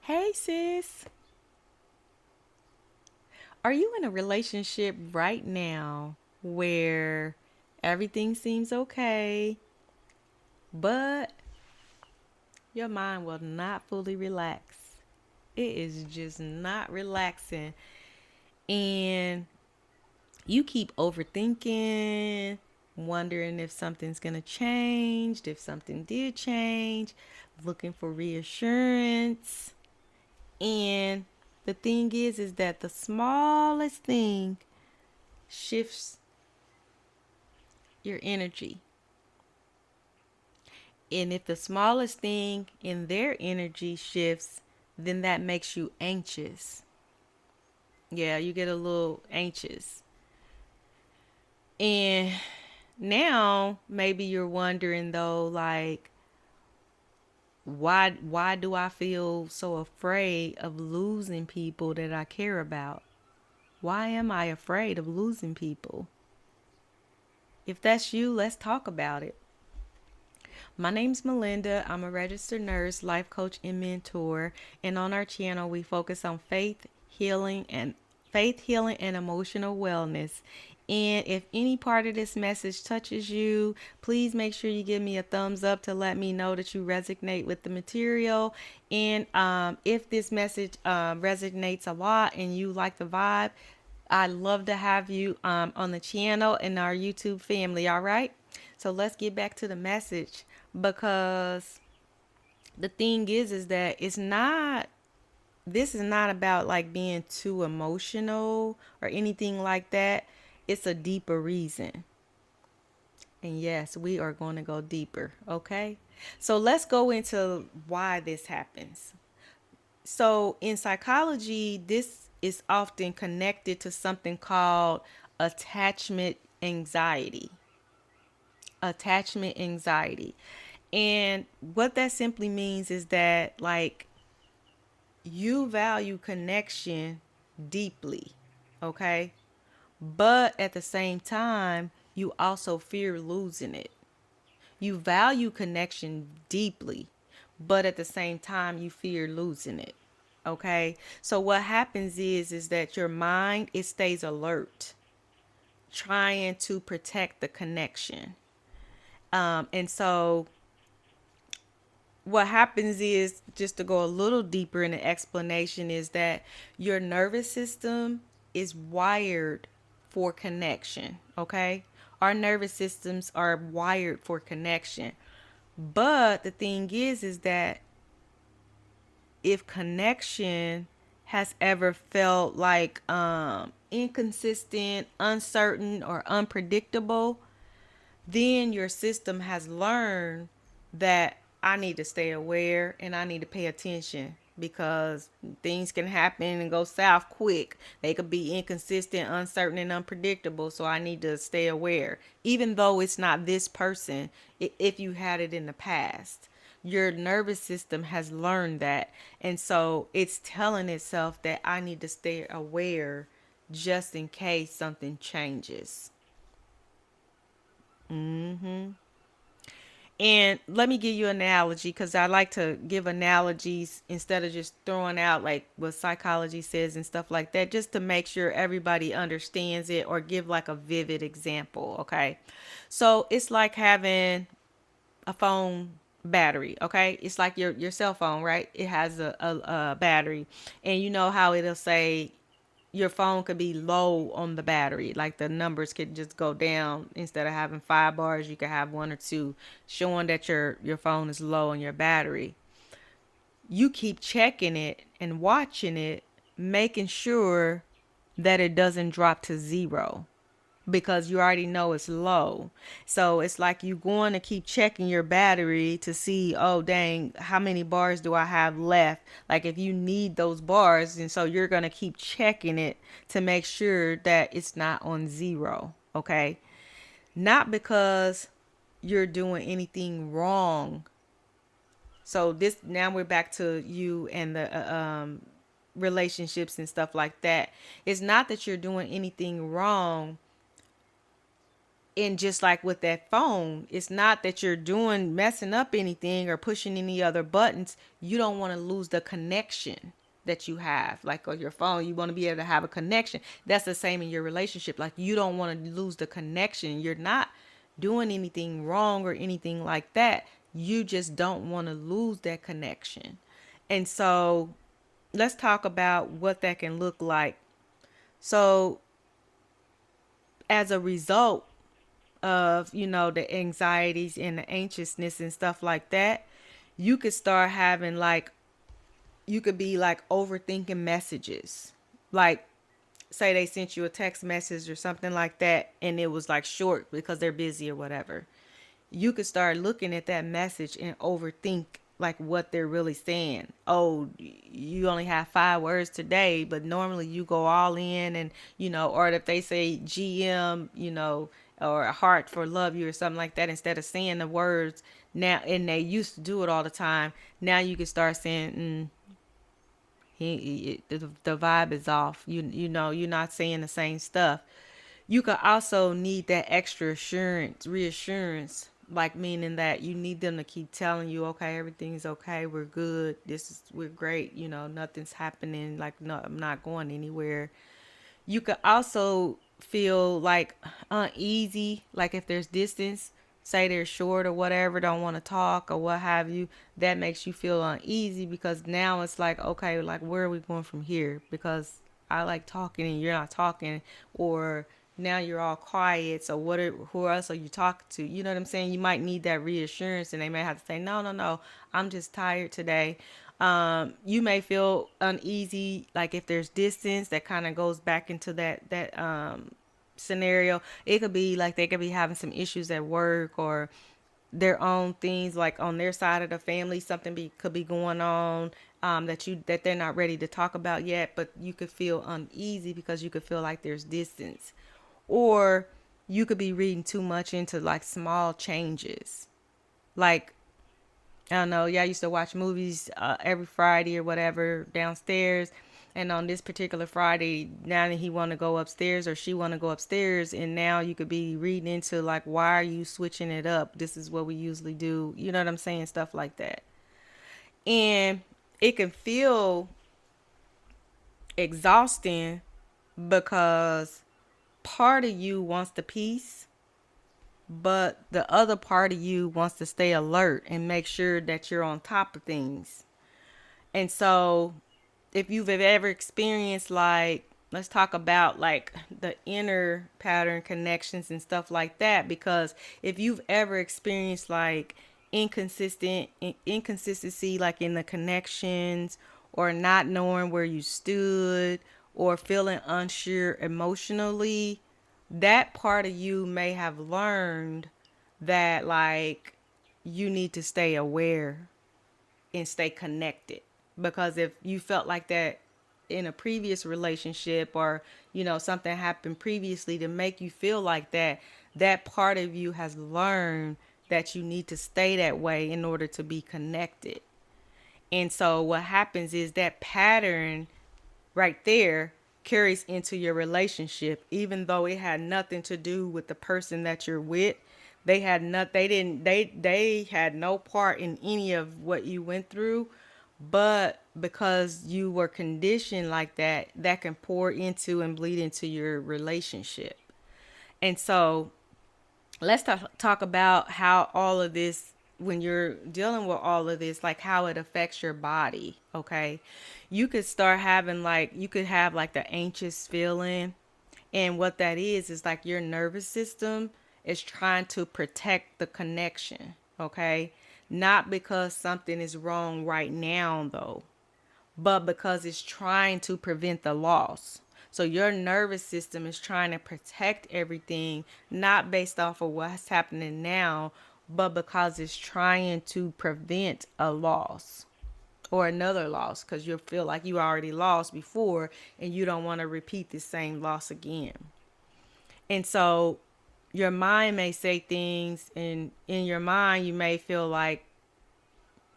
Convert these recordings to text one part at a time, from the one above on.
Hey, sis. Are you in a relationship right now where everything seems okay, but your mind will not fully relax? It is just not relaxing. And you keep overthinking, wondering if something's going to change, if something did change, looking for reassurance. And the thing is that the smallest thing shifts your energy. And if the smallest thing in their energy shifts, then that makes you anxious. Yeah, you get a little anxious. And now maybe you're wondering though, like, why do I feel so afraid of losing people that I care about? Why am I afraid of losing people? If that's you, let's talk about it. My name's Melinda. I'm a registered nurse, life coach, and mentor. And on our channel, we focus on faith healing and emotional wellness. And if any part of this message touches you, please make sure you give me a thumbs up to let me know that you resonate with the material. And if this message resonates a lot and you like the vibe, I'd love to have you on the channel and our YouTube family. All right. So let's get back to the message because the thing is that this is not about like being too emotional or anything like that. It's a deeper reason. And yes, we are going to go deeper. Okay. So let's go into why this happens. So in psychology, this is often connected to something called attachment anxiety. Attachment anxiety. And what that simply means is that, like, you value connection deeply, okay? But at the same time, you also fear losing it. You value connection deeply, but at the same time, you fear losing it. Okay? So what happens is that your mind, it stays alert, trying to protect the connection. And so what happens is, just to go a little deeper in the explanation, is that your nervous system is wired for connection. Okay, our nervous systems are wired for connection, but the thing is that if connection has ever felt like inconsistent, uncertain, or unpredictable, then your system has learned that I need to stay aware and I need to pay attention because things can happen and go south quick. They could be inconsistent, uncertain, and unpredictable. So I need to stay aware, even though it's not this person. If you had it in the past, your nervous system has learned that. And so it's telling itself that I need to stay aware just in case something changes. And let me give you an analogy because I like to give analogies instead of just throwing out like what psychology says and stuff like that, just to make sure everybody understands it or give like a vivid example. Okay. So it's like having a phone battery. Okay. It's like your cell phone, right? It has a battery, and you know how it'll say your phone could be low on the battery. Like the numbers could just go down. Instead of having 5 bars, you could have one or two, showing that your phone is low on your battery. You keep checking it and watching it, making sure that it doesn't drop to zero because you already know it's low. So it's like you going to keep checking your battery to see, oh dang, how many bars do I have left? Like if you need those bars, and so you're going to keep checking it to make sure that it's not on zero, okay? Not because you're doing anything wrong. So this now we're back to you and the relationships and stuff like that. It's not that you're doing anything wrong. And just like with that phone, it's not that you're doing messing up anything or pushing any other buttons. You don't want to lose the connection that you have. Like on your phone, you want to be able to have a connection. That's the same in your relationship. Like you don't want to lose the connection. You're not doing anything wrong or anything like that. You just don't want to lose that connection. And so let's talk about what that can look like. So as a result of, the anxieties and the anxiousness and stuff like that, you could start having like, you could be like overthinking messages. Like, say they sent you a text message or something like that, and it was like short because they're busy or whatever. You could start looking at that message and overthink like what they're really saying. Oh, you only have 5 words today, but normally you go all in, and or if they say GM, or a heart for love you or something like that, instead of saying the words now, and they used to do it all the time. Now you can start saying, the vibe is off. You're not saying the same stuff. You could also need that extra assurance, reassurance, like meaning that you need them to keep telling you, okay, everything's okay, we're good, we're great, nothing's happening, like, no, I'm not going anywhere. You could also feel like uneasy, like if there's distance, say they're short or whatever, don't want to talk or what have you, that makes you feel uneasy because now it's like, okay, like where are we going from here? Because I like talking and you're not talking, or now you're all quiet. So who else are you talking to? You know what I'm saying? You might need that reassurance, and they may have to say, no, no, no, I'm just tired today. You may feel uneasy, like if there's distance, that kind of goes back into that scenario. It could be like they could be having some issues at work, or their own things, like on their side of the family, something could be going on, that they're not ready to talk about yet, but you could feel uneasy because you could feel like there's distance. Or you could be reading too much into like small changes. Like, I don't know, y'all used to watch movies every Friday or whatever downstairs, and on this particular Friday, now that he want to go upstairs or she want to go upstairs, and now you could be reading into like, why are you switching it up? This is what we usually do. You know what I'm saying? Stuff like that. And it can feel exhausting because part of you wants the peace, but the other part of you wants to stay alert and make sure that you're on top of things. And so, if you've ever experienced, like, let's talk about like the inner pattern connections and stuff like that, because if you've ever experienced like inconsistency, like in the connections, or not knowing where you stood, or feeling unsure emotionally, that part of you may have learned that like you need to stay aware and stay connected. Because if you felt like that in a previous relationship, or something happened previously to make you feel like that, that part of you has learned that you need to stay that way in order to be connected. And so what happens is that pattern right there carries into your relationship, even though it had nothing to do with the person that you're with. They had no part in any of what you went through, but because you were conditioned like that, that can pour into and bleed into your relationship. And so let's talk about how all of this, when you're dealing with all of this, like how it affects your body. Okay, you could have like the anxious feeling, and what that is like your nervous system is trying to protect the connection. Okay, not because something is wrong right now though, but because it's trying to prevent the loss. So your nervous system is trying to protect everything, not based off of what's happening now, but because it's trying to prevent a loss or another loss, because you feel like you already lost before and you don't want to repeat the same loss again. And so your mind may say things, and in your mind you may feel like,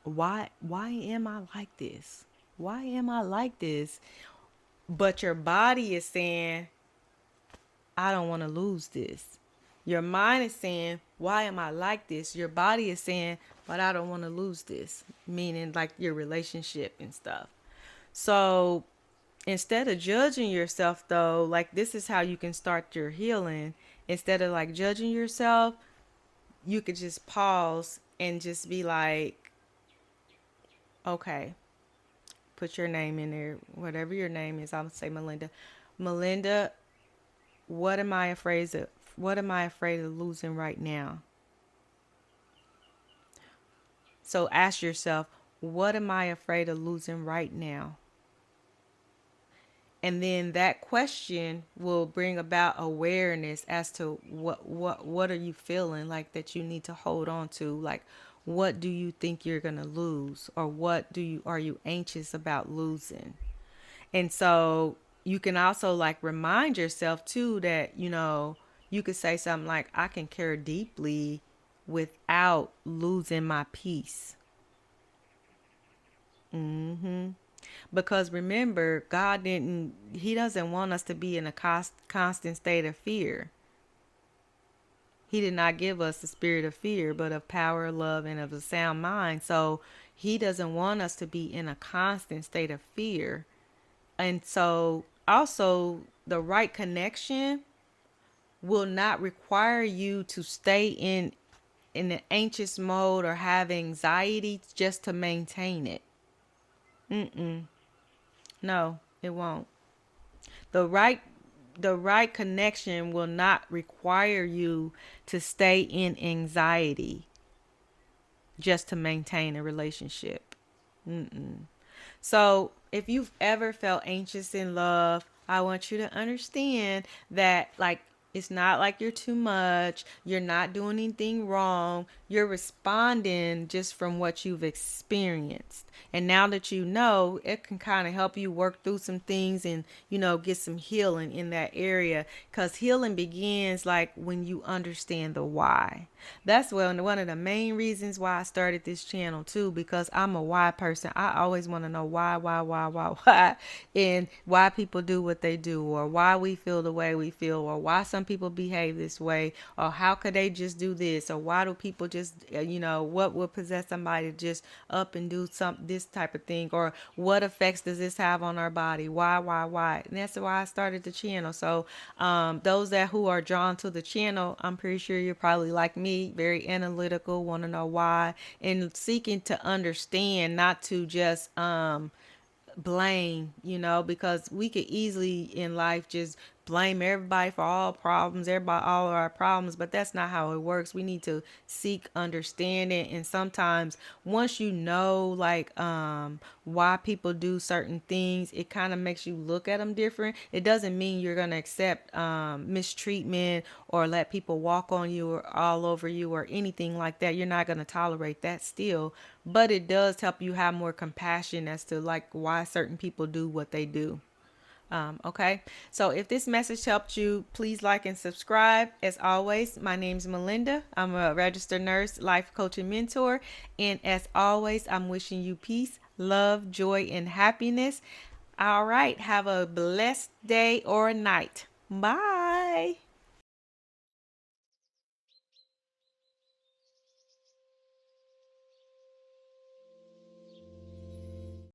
why am I like this? Why am I like this? But your body is saying, I don't want to lose this. Your mind is saying, why am I like this? Your body is saying, but I don't want to lose this, meaning like your relationship and stuff. So instead of judging yourself, though, like this is how you can start your healing. Instead of like judging yourself, you could just pause and just be like, okay, put your name in there, whatever your name is. I'll say Melinda. Melinda, what am I afraid of? What am I afraid of losing right now? So ask yourself, what am I afraid of losing right now? And then that question will bring about awareness as to what are you feeling like that you need to hold on to, like what do you think you're going to lose, or what do you are you anxious about losing. And so you can also like remind yourself too that, you could say something like, I can care deeply without losing my peace. Because remember, he doesn't want us to be in a constant state of fear. He did not give us the spirit of fear, but of power, love, and of a sound mind. So he doesn't want us to be in a constant state of fear. And so also the right connection will not require you to stay in an anxious mode or have anxiety just to maintain it. No, it won't. The right the right connection will not require you to stay in anxiety just to maintain a relationship. So, if you've ever felt anxious in love, I want you to understand that, like, it's not like you're too much. You're not doing anything wrong. You're responding just from what you've experienced. And now that you know, it can kind of help you work through some things and, get some healing in that area. Because healing begins like when you understand the why. That's one of the main reasons why I started this channel too, because I'm a why person. I always want to know why, and why people do what they do, or why we feel the way we feel, or why some people behave this way, or how could they just do this, or why do people just, what would possess somebody to just up and do this type of thing, or what effects does this have on our body? Why? And that's why I started the channel. So, those that who are drawn to the channel, I'm pretty sure you're probably like me, very analytical, want to know why, and seeking to understand, not to just blame, because we could easily in life just blame everybody for all problems, everybody, all of our problems, but that's not how it works. We need to seek understanding. And sometimes once you know, like, why people do certain things, it kind of makes you look at them different. It doesn't mean you're going to accept mistreatment or let people walk on you or all over you or anything like that. You're not going to tolerate that still, but it does help you have more compassion as to like why certain people do what they do. Okay, so if this message helped you, please like and subscribe. As always, my name's Melinda. I'm a registered nurse, life coach, and mentor. And as always, I'm wishing you peace, love, joy, and happiness. All right, have a blessed day or night. Bye.